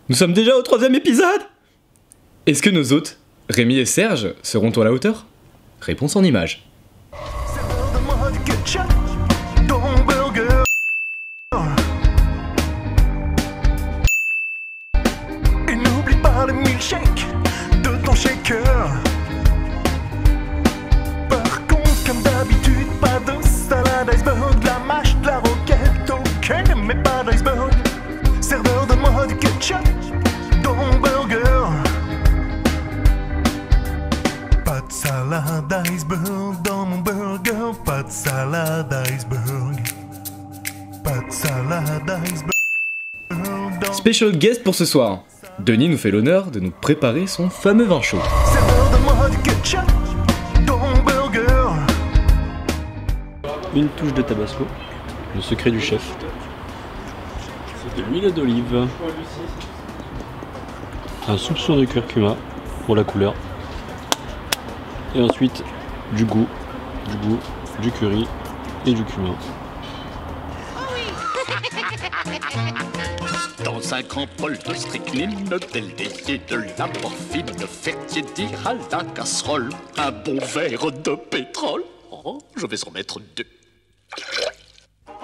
Nous sommes déjà au 3e épisode. Est-ce que nos hôtes, Rémi et Serge, seront à la hauteur? Réponse en images. Et n'oublie pas le milkshake de ton shaker. Par contre, comme d'habitude, pas de salade iceberg, de la mâche, de la roquette, ok, mais pas d'iceberg. Serveur, donne-moi du ketchup dans mon burger. Pas de salade iceberg dans mon burger. Pas de salade iceberg. Pas de salade iceberg dans... Special guest pour ce soir. Denis nous fait l'honneur de nous préparer son fameux vin chaud. Serveur, donne-moi du ketchup dans mon burger. Une touche de tabasco, le secret du chef. C'est de l'huile d'olive. Un soupçon de curcuma pour la couleur. Et ensuite du goût, du curry et du cumin. Dans un grand bol de strychnine, del délié, de la morphine, faire tiédir à la casserole un bon verre de pétrole. Oh, je vais en mettre 2.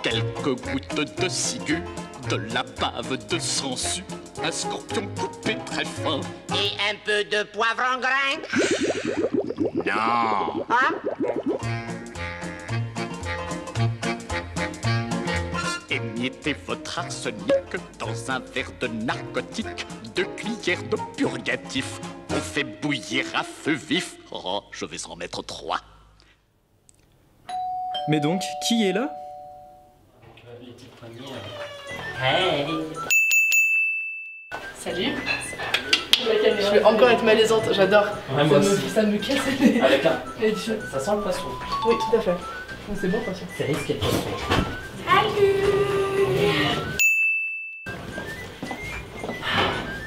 Quelques gouttes de ciguë, de la bave de sangsue, un scorpion coupé très fin. Et un peu de poivre en grains. Non. Hein? Émiettez votre arsenic dans un verre de narcotique, 2 cuillères de purgatif. On fait bouillir à feu vif. Oh, je vais en mettre 3. Mais donc, qui est là? Hey. Salut. Je vais encore être malaisante, j'adore. Ouais, moi aussi. Ça me casse les... Avec un... les cheveux. Ça sent le poisson. Oui, tout à fait. C'est bon, poisson. C'est risqué de poisson.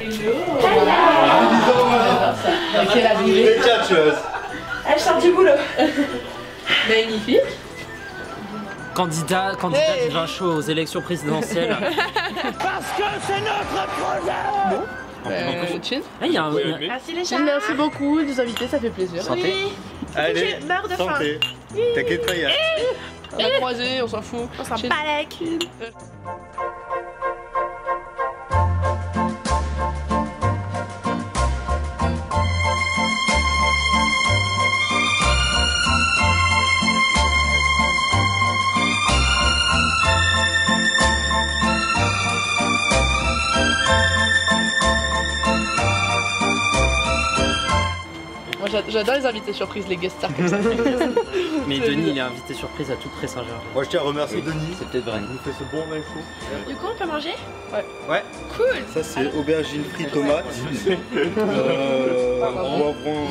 Hello. Ok, la arrivée. Elle sort du boulot. Magnifique. Candidat du vin chaud aux élections présidentielles. Parce que c'est notre projet. Chin. Ah, il y a un... Merci les chats. Merci beaucoup de nous inviter, ça fait plaisir. Santé. Allez, Je meurs de faim. santé. T'inquiète pas, il y a... On a croisé, on s'en fout. On s'en balèque. Moi j'adore les invités surprises, les guest stars comme ça. Mais Denis, il est invité surprise à toute près Saint-Germain. Moi je tiens à remercier Denis. C'est peut-être vrai. Il nous fait ce bon vin chaud. Du coup on peut manger? Ouais. Cool. Ça c'est aubergine frite tomate. Poivron.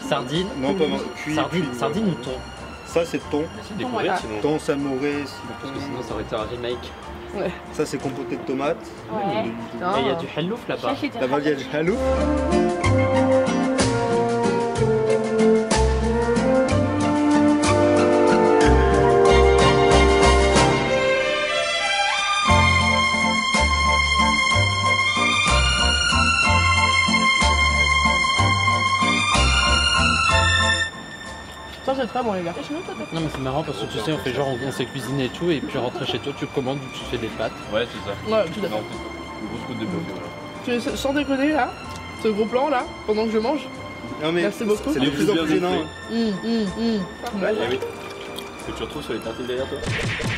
Sardine. Non pas cuit. Sardine ou thon? Ça c'est thon. C'est découvert sinon. Thon samouré. Parce que sinon ça aurait été un remake. Ouais. Ça c'est compoté de tomates. Ouais. Et il y a du hellouf là-bas. Là-bas il y a du halou. Ça c'est très bon les gars. Non mais c'est marrant parce que tu sais, on fait genre on sait cuisiner et tout et puis rentrer chez toi, tu commandes ou tu fais des pâtes. Ouais, c'est ça. Ouais, tout à fait. Une grosse côte de bœuf. Sans déconner là, ce gros plan là, pendant que je mange. Non mais Merci beaucoup. c'est de plus en plus gênant. Pas mal. Eh oui. Ce que tu retrouves sur les tartines derrière toi.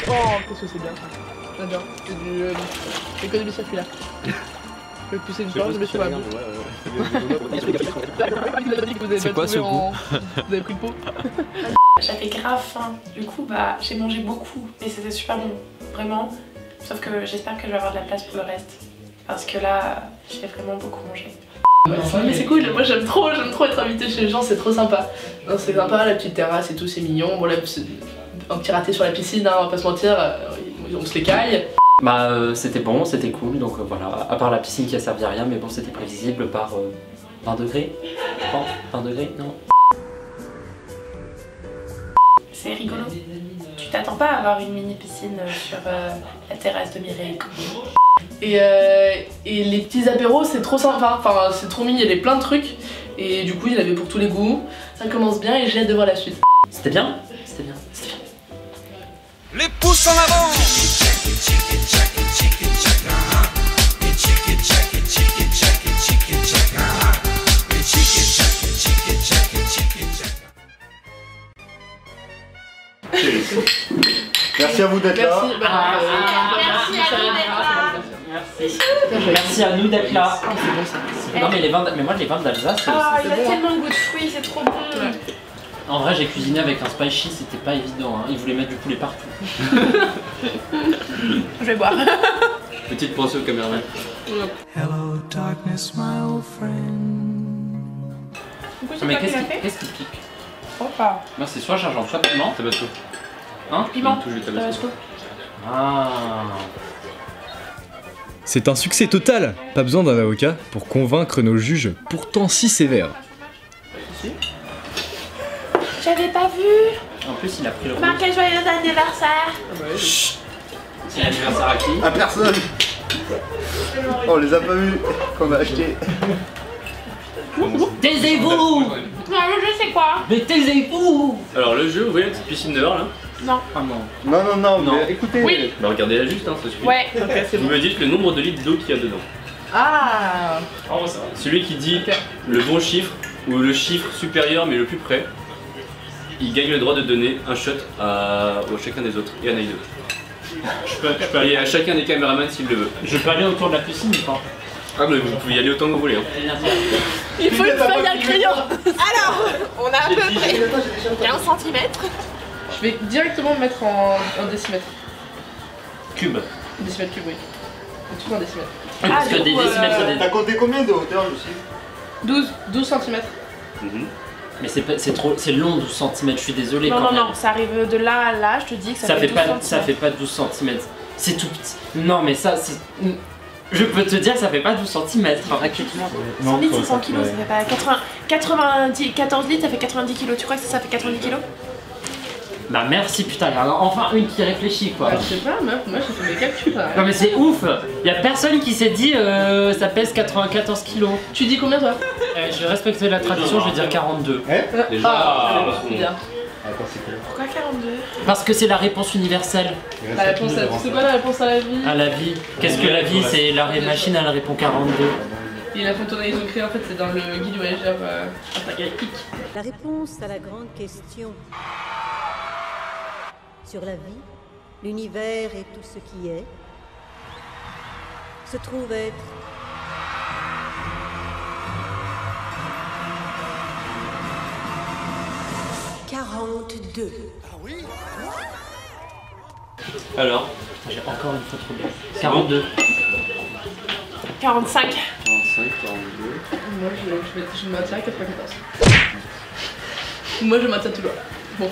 Oh, qu'est-ce que c'est bien ça. J'adore. C'est du économie circulaire. Je vais pousser une chose, mais je vais C'est quoi ce goût? Vous avez pris le pot? J'avais grave faim, du coup bah j'ai mangé beaucoup et c'était super bon, vraiment. Sauf que j'espère que je vais avoir de la place pour le reste. Parce que là, j'ai vraiment beaucoup mangé. Mais c'est cool, moi j'aime trop être invitée chez les gens, c'est trop sympa. Non, c'est sympa, la petite terrasse et tout, c'est mignon. Bon là, c'est un petit raté sur la piscine, hein, on va pas se mentir, on se les caille. Bah c'était bon, c'était cool, donc voilà, à part la piscine qui a servi à rien, mais bon c'était prévisible par 20 degrés. Oh, 20 degrés, non. C'est rigolo. Tu t'attends pas à avoir une mini piscine sur la terrasse de Mireille. Et Et les petits apéros, c'est trop sympa, enfin c'est trop mignon, il y avait plein de trucs. Et du coup, il y en avait pour tous les goûts. Ça commence bien et j'ai hâte de voir la suite. C'était bien? C'était bien. C'était bien. Les pouces en avant. Merci à vous d'être là. Merci à nous d'être là. C'est bon ça. Non mais moi les vins d'Alsace. Ah, il a tellement de goût de fruits, c'est trop bon. En vrai j'ai cuisiné avec un spicy, c'était pas évident. Hein. Ils voulaient mettre du poulet partout. Je vais boire. Petite pensée au caméraman. Hello darkness, my old friend. Mais qu'est-ce qui pique? Pas. Moi c'est soit gingembre, soit piment. Tabasco. Hein? Piment. Tabasco. Ah. C'est un succès total. Pas besoin d'un avocat pour convaincre nos juges pourtant si sévères. J'avais pas vu. En plus il a pris le rouge. Marqué joyeux anniversaire. C'est l'anniversaire à qui? À personne. On les a pas vus qu'on a acheté. Taisez-vous! Non, le jeu c'est quoi? Mais taisez-vous! Alors le jeu, vous voyez la petite piscine dehors là? Non. Ah non. Non, Non. mais écoutez. Oui. Bah regardez-la juste, hein, ça suffit. Ouais. Vous me dites le nombre de litres d'eau qu'il y a dedans. Ah. Celui qui dit le bon chiffre ou le chiffre supérieur mais le plus près, il gagne le droit de donner un shot à chacun des autres et à Naïdo. Je peux Et à chacun des caméramans s'il le veut. Je peux aller autour de la piscine ou pas? Ah mais vous pouvez y aller autant que vous voulez. Hein. Il faut une feuille à crayon. Alors, on a à peu près 15 cm. Je vais directement me mettre en décimètre. Cube. Décimètre cube, oui. Tout en décimètre. Parce que du des coup, décimètres ça T'as compté combien de hauteur, Lucie? 12 cm. Mais c'est trop, c'est long 12 cm, je suis désolé Non, quand non, même. non, ça arrive de là à là, je te dis que ça fait 12 ça fait pas 12 cm. C'est tout petit. Non mais ça c'est... Je peux te dire que ça fait pas 12 cm. 100 litres c'est 100 kg, ça fait pas 90, 14 litres ça fait 90 kg, tu crois que ça fait 90 kg? Bah merci putain, alors enfin une qui réfléchit quoi. Bah, je sais pas, meuf, moi j'ai fait mes calculs. Hein. Non mais c'est ouf. Y'a personne qui s'est dit ça pèse 94 kg. Tu dis combien toi? Je vais respecter la tradition, je vais dire 42. Déjà, c'est bien. Pourquoi 42? Parce que c'est la réponse universelle La réponse à... C'est quoi la réponse à la vie? à la vie. Qu'est-ce que la vie? C'est la machine, elle répond 42. Et la fontaine ils ont créé en fait, c'est dans le guide du voyageur galactique. La réponse à la grande question sur la vie, l'univers et tout ce qui est se trouve être « 42 ». Alors, J'ai encore une fois trop bien. 42. 45. 45, 42. Moi je me maintiens à 94. Moi je maintiens toujours. Bon.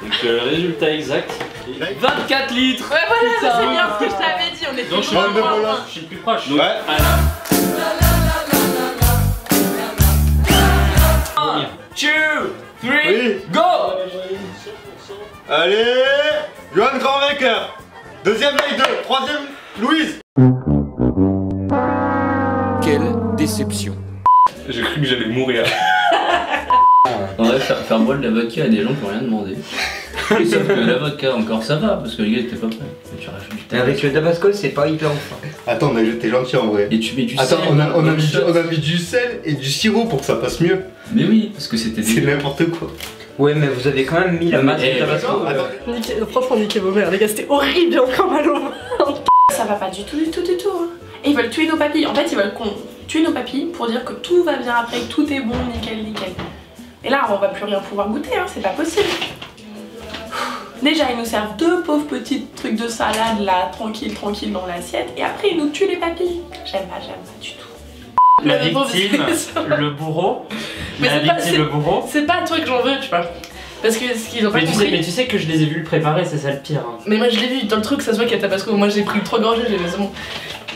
Donc le résultat exact est 24 litres. Ouais voilà, c'est bien ce que je t'avais dit, on était Donc je suis loin, plus loin, proche. loin. Je suis le plus proche. Ouais. One, two, three, Oui. go! Allez, Johan grand vainqueur. Deuxième Naïdo, troisième Louise. Quelle déception. J'ai cru que j'allais mourir. En vrai, faire boire de l'avocat à des gens qui n'ont rien demandé. Sauf que l'avocat, encore ça va, parce que les gars étaient pas prêts. Mais tu rajoutes du Et avec le Tabasco, c'est pas hyper ouf. Attends, mais t'es gentil en vrai. Et tu mets du Attends, sel. on a dans le mis, shot. on a mis du sel et du sirop pour que ça passe mieux. Mais oui, parce que c'était C'est n'importe quoi. Ouais, mais vous avez quand même mis la masse de Tabasco. Franchement, niquez vos mères, les gars, c'était horrible, j'ai encore mal au ventre. Ça va pas du tout, du tout, du tout. Hein. Et ils veulent tuer nos papilles. En fait, ils veulent tuer nos papilles pour dire que tout va bien après, que tout est bon, nickel, nickel. Et là, on va plus rien pouvoir goûter, hein, c'est pas possible. Déjà, ils nous servent deux pauvres petits trucs de salade là, tranquille, tranquille dans l'assiette, et après ils nous tuent les papilles. J'aime pas du tout. La Mais bon, victime, c'est- le bourreau. Mais La c'est pas- victime, le bourreau. C'est pas un truc que j'en veux, tu vois. Parce que ce qu'ils ont pas Mais compris. tu sais que je les ai vus le préparer, c'est ça le pire. Hein. Mais moi je l'ai vu dans le truc, ça se voit qu'il y a Tabasco. Moi j'ai pris 3 gorgées, j'ai dit c'est bon.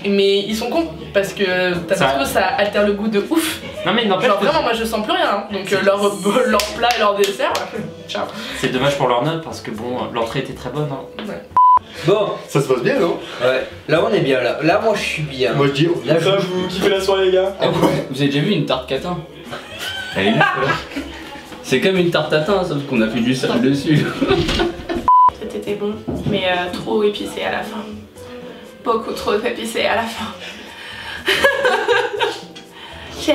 Mais ils sont cons parce que Tabasco ça altère le goût de ouf. Non mais n'empêche Genre que vraiment, moi je sens plus rien. Hein. Donc leur plat et leur dessert, ciao. c'est dommage pour leur note parce que bon, l'entrée était très bonne. Hein. Ouais. Bon. Ça se passe bien, non? Ouais. Là, on est bien, là. Là, moi, je suis bien. Moi, je dis... Là, vous kiffez la soirée, les gars? Vous avez déjà vu une tarte catin? Elle est nulle, c'est comme une tarte tatin, sauf qu'on a fait du sel dessus. C'était bon, mais trop épicé à la fin. Beaucoup trop épicé à la fin. J'ai...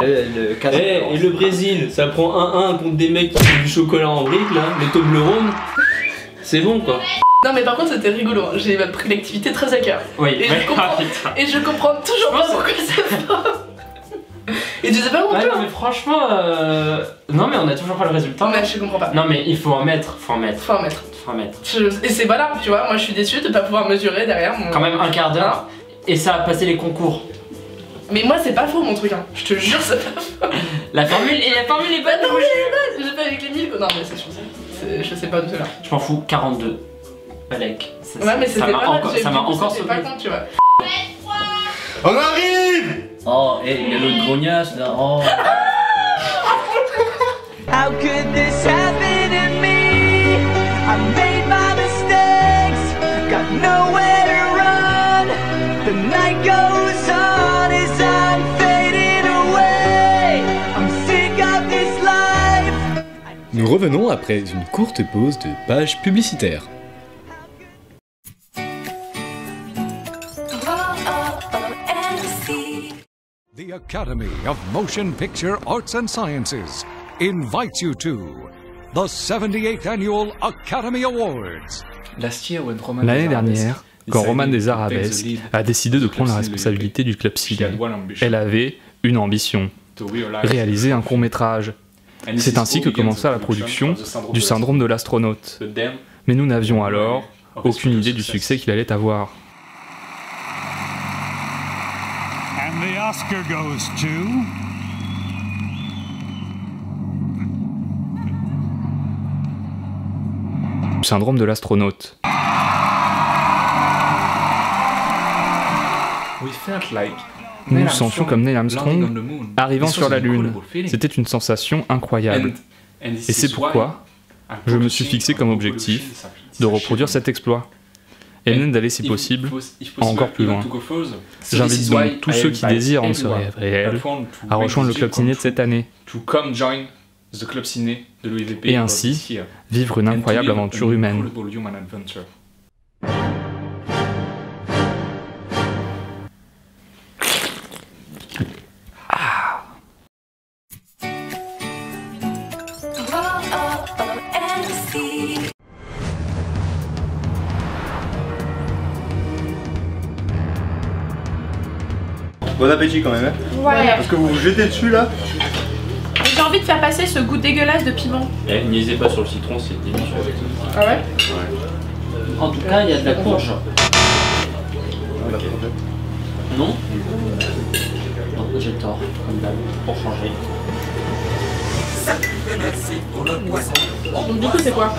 Et le Brésil, ça prend 1-1 contre des mecs qui font du chocolat en briques là, les Toblerone. C'est bon quoi. Non mais par contre c'était rigolo, hein. J'ai pris l'activité très à cœur. Oui, et je comprends toujours pas pourquoi c'est pas. Et tu sais pas où on peut. Non mais franchement, non mais on a toujours pas le résultat. Mais je comprends pas. Non mais il faut en mettre, faut en mettre. Et c'est voilà, tu vois, moi je suis déçue de pas pouvoir mesurer derrière mon... Quand même un quart d'heure, et ça a passé les concours. Mais moi c'est pas faux mon truc, hein. Je te jure c'est pas faux. La formule est bonne. Non mais j'ai pas avec les 1000. Non mais c'est sûr, je sais pas d'où c'est là. Je m'en fous, 42. Balek. Ouais mais c'était pas mal, ça m'a encore sauté. Pas con, tu vois. On arrive! Oh, et il y a l'autre grognasse là. Oh. How could this happen to me? I made my mistakes, got nowhere to run. The night goes on as I'm fading away. I'm sick of this life. Nous revenons après une courte pause de page publicitaire. The Academy of Motion Picture Arts and Sciences invites you to the 78th Annual Academy Awards. L'année dernière, quand Roman des Arabesques a décidé de prendre la responsabilité du club ciné, elle avait une ambition, réaliser un court-métrage. C'est ainsi que commença la production du syndrome de l'astronaute. Mais nous n'avions alors aucune idée du succès qu'il allait avoir. And the Oscar goes to... Le syndrome de l'astronaute. Nous nous sentions comme Neil Armstrong arrivant sur la Lune. C'était une sensation incroyable. Et c'est pourquoi je me suis fixé comme objectif de reproduire cet exploit. Et même d'aller si possible encore plus loin. J'invite donc tous ceux qui désirent rendre ce rêve réel à rejoindre le club ciné de cette année. Et ainsi vivre une incroyable aventure humaine. Bon appétit quand même, hein? Ouais. Parce que vous vous jetez dessus là. J'ai envie de faire passer ce goût dégueulasse de piment. Eh, nisez pas sur le citron, c'est délicieux. Ah ouais? Ouais. En tout cas, il y a de la courge. Ok. Non? Non, j'ai tort, comme d'hab, pour changer. Donc du coup c'est quoi?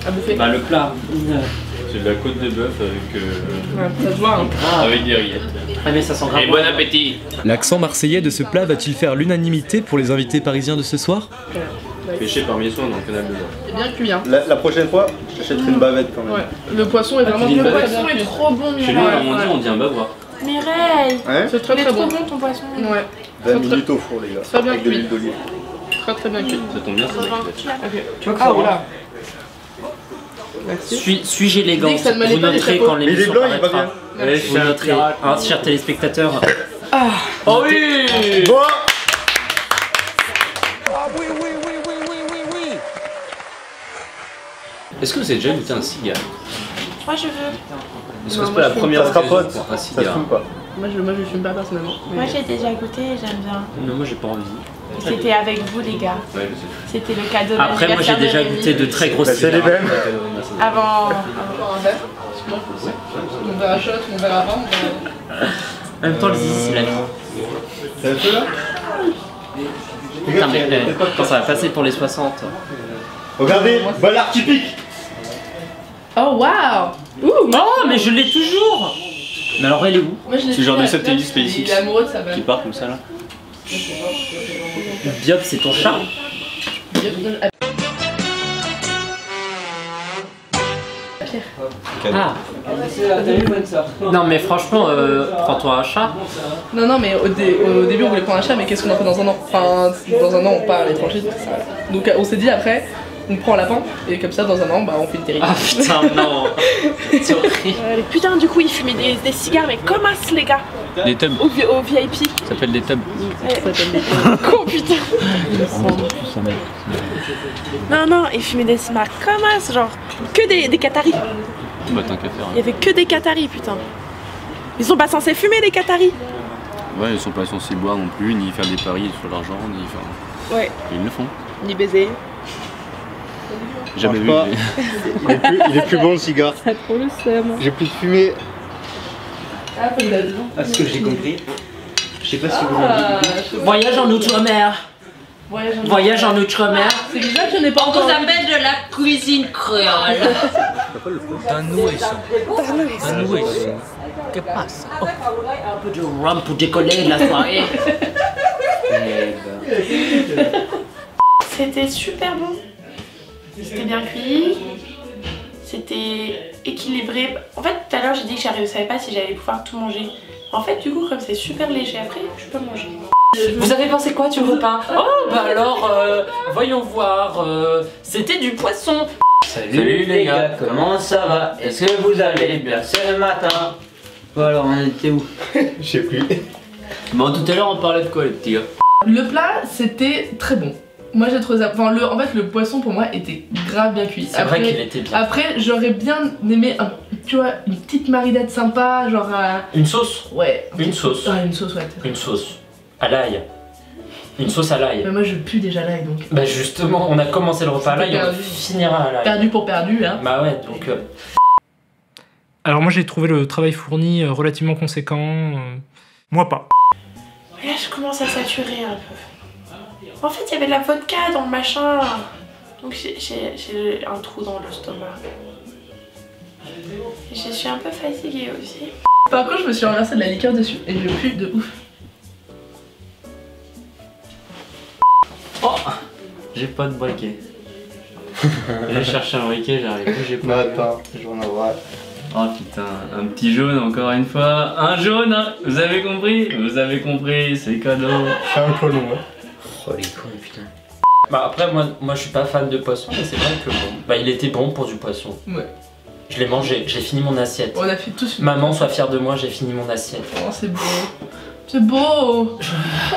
À bouffer? Bah le plat. C'est de la côte de bœuf avec, Ouais, ça se voit, hein. avec des rillettes. Ah mais ça sent grave. Et bon appétit! L'accent marseillais de ce plat va-t-il faire l'unanimité pour les invités parisiens de ce soir? Pêché par Miessoin dans le canal de Loire. C'est bien cuit, hein. La prochaine fois, j'achèterai une bavette quand même. Ouais. Le poisson est vraiment tu dis très une très bavette? bien cuit. Trop bon, Chez nous, Mireille. à Normandie, on dit un bavrois. Mireille. Ouais. C'est très Il est très trop bon. bon ton poisson. Ouais. 20 minutes au four les gars. Très bien avec de cuit. l'huile d'olive. Très très bien cuit. Ça tombe bien, c'est vrai. Ok. Ah voilà. Suis-je élégante? Dis que ça ne m'allait Vous pas les noterez chapeaux. quand Mais il est l'émission blanc, il va paraîtra. bien. Vous noterez, hein, chers téléspectateurs. Oh oui! Bon. Est-ce que vous avez déjà goûté un cigare? Moi je veux. Est-ce que Non, c'est moi, pas la je fume première Ça se occasion rapote. pour un Ça se cigare? fume pas. Moi je fume pas personnellement. Moi j'ai déjà goûté et j'aime bien. Non, moi j'ai pas envie. C'était avec vous les gars. Ouais, je sais. C'était le cadeau Après, moi j'ai d'anniversaire déjà de Rémi. goûté de très grosses Bah, c'est les cigares. mêmes. Avant. Encore un verre. Mon verre à shot, mon verre à vin, mon verre En même temps, le zizi, c'est la vie. C'est un peu là? Putain, mais quand ça va passer pour les 60. Regardez, bolard typique. Oh waouh! Oh, mais je l'ai toujours! Mais alors, elle est où? Moi je l'ai C'est le genre fait de à la satellite place, SpaceX il est amoureux de sa qui balle. part comme ça là. Diop, c'est ton chat? Pierre. Ah. Non mais franchement, prends-toi un chat. Non, non, mais au début on voulait prendre un chat, mais qu'est-ce qu'on en fait dans un an? Enfin, dans un an on part à l'étranger, ça va. Donc on s'est dit après, on prend un lapin, et comme ça dans un an, bah on fait une terrible. Ah putain, non. C'est horrible. Putain, du coup, ils fumaient des cigares, mais comme as, les gars. Des tubs. Au VIP. Ça s'appelle des tubs. Con, putain. Non, non, ils fumaient des cigares comme as, genre que des Qataris. Bah tant qu'à faire. Il y avait que des Qataris, putain. Ils sont pas censés fumer, les Qataris. Ouais, ils sont pas censés boire non plus, ni faire des paris sur l'argent, ni faire. Ouais. Et ils le font. Ni baiser. Jamais vu. Pas. Il est plus bon le cigare. Ça a trop le seum. J'ai plus de fumée. Ah, faut le dire. À ce que j'ai compris. Je sais pas si vous l'avez dit. Voyage en outre-mer. Voyage en outre-mer. C'est bizarre que je n'ai pas On encore. vous appelle de la cuisine créole. Que passe? Oh. Un peu de rhum pour décoller la soirée. C'était super bon. C'était bien cuit. C'était équilibré. En fait, tout à l'heure, j'ai dit que je savais pas si j'allais pouvoir tout manger. En fait, du coup, comme c'est super léger après, je peux manger. Vous avez pensé quoi du repas? Oh bah alors, voyons voir, c'était du poisson. Salut les gars, comment ça va? Est-ce que vous allez bien? C'est le matin. Bon alors, on était où? Je sais plus. Bon, tout à l'heure on parlait de quoi les petits gars? Le plat, c'était très bon. Moi j'ai trouvé ça. Enfin, en fait, le poisson pour moi était grave bien cuit. C'est vrai qu'il était bien. Après, j'aurais bien aimé, tu vois, une petite marinade sympa, genre. Une sauce? Ouais. Une sauce. Ah, une sauce, ouais. Une sauce. À l'ail. Une sauce à l'ail. Mais moi je pue déjà l'ail donc. Bah justement, on a commencé le repas à l'ail et on finira à l'ail. Perdu pour perdu, hein. Bah ouais, donc. Alors moi j'ai trouvé le travail fourni relativement conséquent. Moi pas. Mais là, je commence à saturer un peu. En fait, il y avait de la vodka dans le machin. Donc j'ai un trou dans l'estomac. Et je suis un peu fatiguée aussi. Par contre, je me suis renversé de la liqueur dessus et je pue de ouf. Oh, j'ai pas de briquet. J'ai cherché un briquet, j'arrive plus, j'ai pas. Non, attends, je vais en avoir. Oh putain, un petit jaune encore une fois. Un jaune, hein. Vous avez compris? Vous avez compris, c'est cadeau. Je suis un peu long, hein. Oh les cons, putain. Bah après, moi je suis pas fan de poisson, mais c'est vrai que bon. Bah il était bon pour du poisson. Ouais. Je l'ai mangé, j'ai fini mon assiette. On a fait tous une. Maman, sois fière de moi, j'ai fini mon assiette. Oh, c'est beau. C'est beau.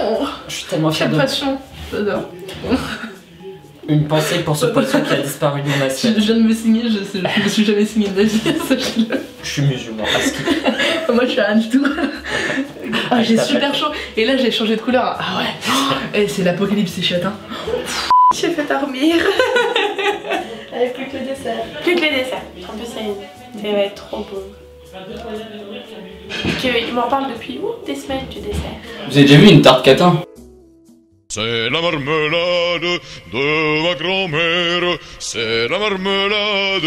Oh. Je suis tellement fière de Quelle moi. passion. J'adore. Une pensée pour ce poisson qui a disparu de mon Je assiette. viens de me signer, je me suis jamais signé de ma vie, sachez-le. Je suis musulman, parce que. Moi je suis rien du tout. Ah, j'ai je super t'appelle. chaud. Et là j'ai changé de couleur. Ah ouais. Et c'est l'apocalypse, c'est chouette, hein. J'ai fait dormir. Avec plus que le dessert. Plus que le dessert. En plus, ça va être trop bon. Il m'en parle depuis des semaines du dessert. Vous avez déjà vu une tarte catin? C'est la marmelade de ma grand-mère, c'est la marmelade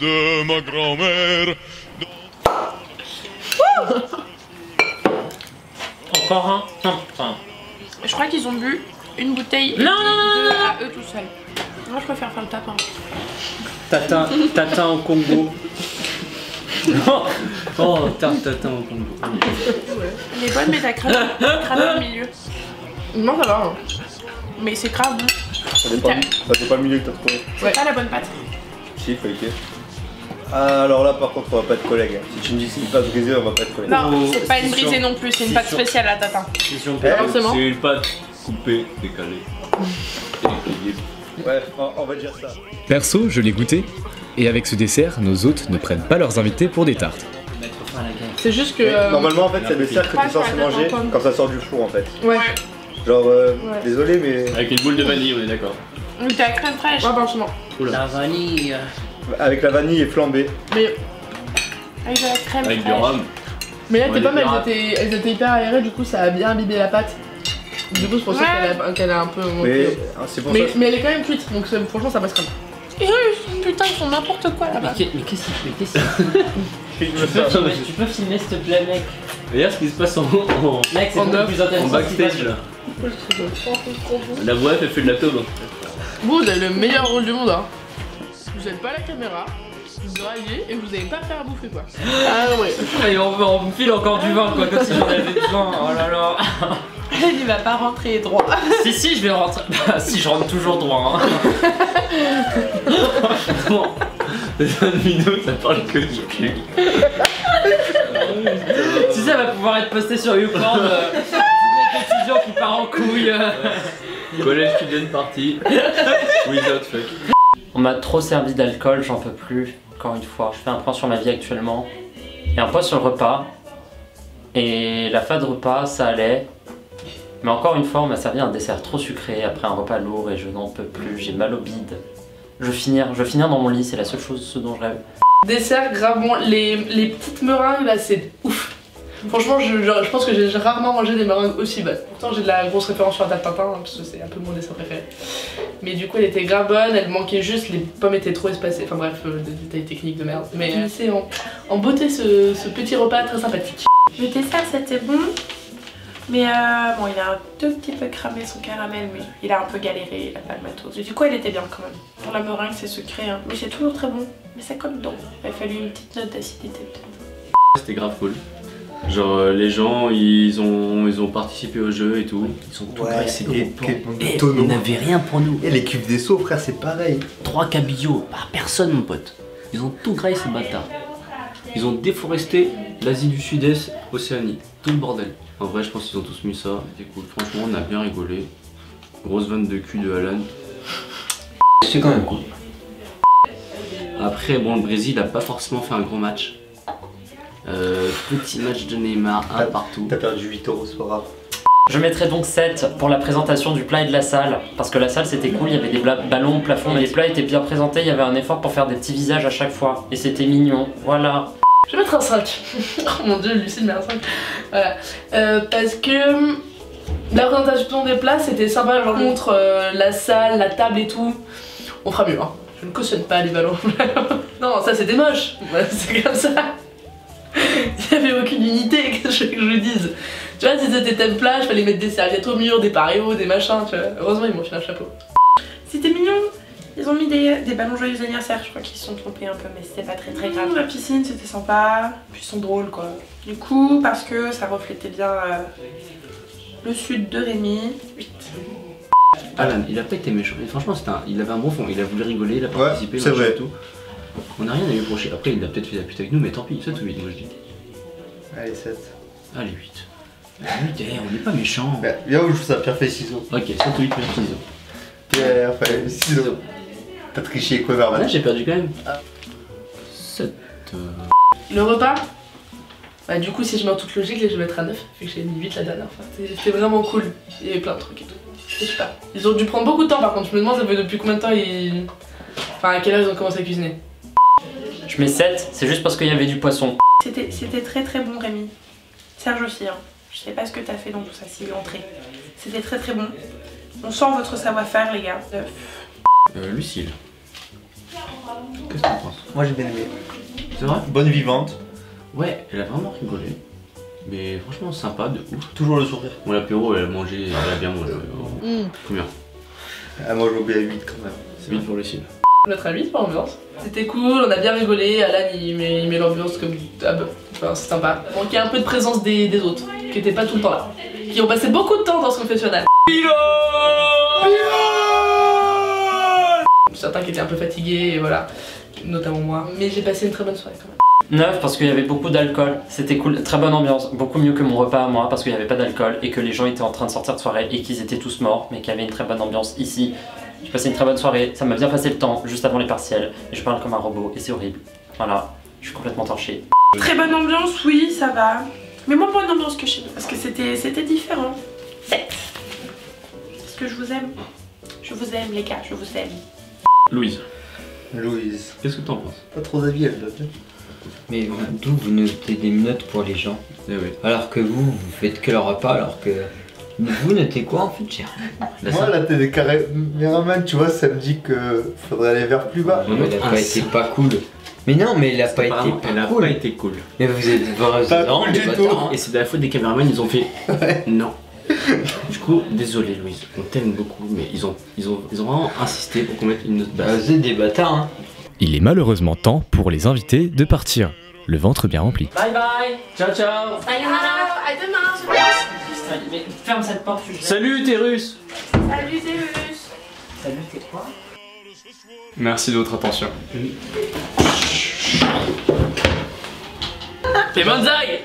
de ma grand-mère. Encore un? Non, enfin. Je crois qu'ils ont bu une bouteille Non, non, non, non. à eux tout seuls. Moi, je préfère faire le tapin. Tatin au Congo. Oh, tatin au Congo. Elle est bonne, mais t'as cramé au milieu. Non, ça va. Hein. Mais c'est grave bon. C'est pas le milieu que t'as trouvé. C'est pas la bonne pâte. Si, faut écrire. Ah, alors là, par contre, on va pas être collègues. Si tu me dis que c'est une pâte brisée, on va pas être collègues. Non, c'est pas une brisée non plus, c'est une pâte spéciale à tatin. Forcément. C'est une pâte coupée, décalée. Ouais, on va dire ça. Perso, je l'ai goûté, et avec ce dessert, nos hôtes ne prennent pas leurs invités pour des tartes. C'est juste que. Mais normalement, en fait, c'est le dessert que Pas t'es censé sur la manger tarte en pomme. quand ça sort du four, en fait. Ouais. Genre, désolé, mais Avec une boule de vanille, on est d'accord. Mais t'as la crème fraîche. Ouais, franchement. La vanille. avec la vanille et flambée. Mais, Avec de la crème Avec du fraîche. rhum. mais là, Ouais, t'es pas des mal, pirates. elles étaient hyper aérées, du coup, ça a bien imbibé la pâte. Du coup, c'est pour ça qu'elle a un peu. Mais c'est pour ça. Mais elle est quand même cuite, donc franchement, ça passe comme. Putain, ils font n'importe quoi là-bas. Mais qu'est-ce que tu peux filmer s'il te plaît, mec? Regarde ce qui se passe en Mec, c'est En beaucoup off. plus intéressant. backstage là. La voix elle fait de la tube. Vous avez le meilleur rôle du monde, hein. Vous êtes pas à la caméra, vous auriez et vous n'avez pas faire à bouffer quoi. Ah ouais. Et on me file encore du vin quoi, comme si j'en avais besoin. Oh là là. Il va pas rentrer droit. Si, je vais rentrer. Bah, si, je rentre toujours droit. Hein. Bon. Les 20 minutes, ça parle que du cul. Si ça va pouvoir être posté sur YouPorn, étudiant qui part en couille. Collège student party. Without fuck. On m'a trop servi d'alcool, j'en peux plus. Encore une fois, je fais un point sur ma vie actuellement. Et un point sur le repas. Et la fin de repas, ça allait. Mais encore une fois, on m'a servi un dessert trop sucré après un repas lourd et je n'en peux plus, j'ai mal au bide. Je veux finir dans mon lit, c'est la seule chose ce dont je rêve. Dessert gravement, les petites meringues là c'est ouf. Franchement je pense que j'ai rarement mangé des meringues aussi bonnes. Pourtant j'ai de la grosse référence sur la tarte Tintin, hein, parce que c'est un peu mon dessin préféré. Mais du coup elle était grave bonne, elle manquait juste, les pommes étaient trop espacées, enfin bref, des détails techniques de merde. Mais c'est en beauté ce petit repas très sympathique. Le dessert c'était bon. Mais bon, il a un tout petit peu cramé son caramel, mais il a un peu galéré, il a pas le matos. Et du coup, elle était bien quand même. Pour la meringue, c'est sucré, hein. Mais c'est toujours très bon. Mais ça colle dedans. Il a fallu une petite note d'acidité peut-être. C'était grave cool. Genre les gens, ils ont participé au jeu et tout. Ils sont tout graissés et Ils n'avaient rien pour nous. Et les cuves des seaux, frère, c'est pareil. 3 cabillots, bah personne mon pote. Ils ont tout graillé ces bâtards. Ils ont déforesté l'Asie du Sud-Est, Océanie. Tout le bordel. En vrai, je pense qu'ils ont tous mis ça. C'était cool. Franchement, on a bien rigolé. Grosse vanne de cul de Alan. C'est quand même cool. Après, bon, le Brésil a pas forcément fait un gros match. Petit match de Neymar, un partout. T'as perdu 8 €, c'est pas grave. Je mettrai donc 7 pour la présentation du plat et de la salle. Parce que la salle c'était cool, il y avait des ballons au plafond. Les plats étaient bien présentés, il y avait un effort pour faire des petits visages à chaque fois. Et c'était mignon, voilà. Je vais mettre un 5. Oh mon dieu, Lucille met un 5. Voilà. Parce que la présentation des plats c'était sympa, genre montre la salle, la table et tout. On fera mieux, hein. Je ne cautionne pas les ballons. Non, ça c'était moche. C'est comme ça. Il n'y avait aucune unité, qu'est-ce que je dise. Tu vois, si c'était thème plage, fallait mettre des serviettes au mur, des paréos, des machins, tu vois. Heureusement, ils m'ont fait un chapeau. C'était mignon. Ils ont mis des ballons joyeux anniversaire, je crois qu'ils se sont trompés un peu, mais c'était pas très grave. La piscine c'était sympa, puis ils sont drôles quoi. Du coup, parce que ça reflétait bien le sud de Rémi, 8. Alan, il a pas été méchant. Et franchement, il avait un bon fond. Il a voulu rigoler, il a participé, c'est vrai. Et tout. On n'a rien à lui reprocher. Après, il a peut-être fait la pute avec nous, mais tant pis. 7 ou 8, moi je dis. Allez, 7. Allez, 8. 8, on n'est pas méchant. Viens, on joue ça, pierre, feuille, ciseaux. Ok, 7 ou 8, pierre, ciseaux. Pierre, feuille, ciseaux. T'as triché quoi, Verman? Ah, j'ai perdu quand même. 7. Le repas, bah du coup si je mets en toute logique, je vais mettre à 9, vu que j'ai mis 8 la dernière fois. C'était vraiment cool, il y avait plein de trucs et tout. C'était super. Ils ont dû prendre beaucoup de temps par contre, je me demande ça fait depuis combien de temps ils... Enfin à quelle heure ils ont commencé à cuisiner. Je mets 7, c'est juste parce qu'il y avait du poisson. C'était très très bon Rémi. Serge aussi, hein. Je sais pas ce que t'as fait dans tout ça, si l'entrée. C'était très très bon. On sent votre savoir-faire les gars. 9. Lucille. Qu'est-ce que t'en penses? Moi j'ai bien aimé. C'est vrai? Bonne vivante. Ouais, elle a vraiment rigolé. Mais franchement sympa, de ouf. Toujours le sourire. Bon, l'apéro, elle a mangé, elle a bien mangé. Combien? Ah, moi je vais à 8 quand même. C'est 8 pour Lucille. Notre avis pour l'ambiance. C'était cool, on a bien rigolé, Alan il met l'ambiance comme... Ah bah, enfin, c'est sympa. Donc il y a un peu de présence des autres, qui étaient pas tout le temps là. Qui ont passé beaucoup de temps dans ce confessionnal. Certains qui étaient un peu fatigués, et voilà. Notamment moi. Mais j'ai passé une très bonne soirée quand même. 9 parce qu'il y avait beaucoup d'alcool, c'était cool, très bonne ambiance, beaucoup mieux que mon repas à moi parce qu'il n'y avait pas d'alcool et que les gens étaient en train de sortir de soirée et qu'ils étaient tous morts mais qu'il y avait une très bonne ambiance ici. J'ai passé une très bonne soirée, ça m'a bien passé le temps juste avant les partiels et je parle comme un robot et c'est horrible. Voilà, je suis complètement torché. Très bonne ambiance, oui, ça va. Mais moins bonne ambiance que chez nous parce que c'était différent. 7. Parce que je vous aime. Je vous aime les gars, je vous aime. Louise. Louise. Qu'est-ce que t'en penses? Pas trop d'avis elle donne. Mais d'où vous notez des notes pour les gens? Eh oui. Alors que vous faites que le repas, alors que vous notez quoi en fait? Moi là t'es des caméramans, tu vois, ça me dit que faudrait aller vers plus bas. Non, mais elle a pas été pas cool. Mais non, mais elle a pas été pas cool. Pas été cool. Mais vous êtes vraiment des bâtards. Et c'est de la faute des caméramans, ils ont fait non. Du coup, désolé Louise, on t'aime beaucoup, mais ils ont vraiment insisté pour qu'on mette une note basse. Vous êtes des bâtards hein. Il est malheureusement temps pour les invités de partir, le ventre bien rempli. Bye bye. Ciao ciao. Sayonara, à demain, je pense. Mais ferme cette porte. Salut t'es russe. Salut, t'es russe. Salut, t'es quoi? Merci de votre attention. Fais banzai.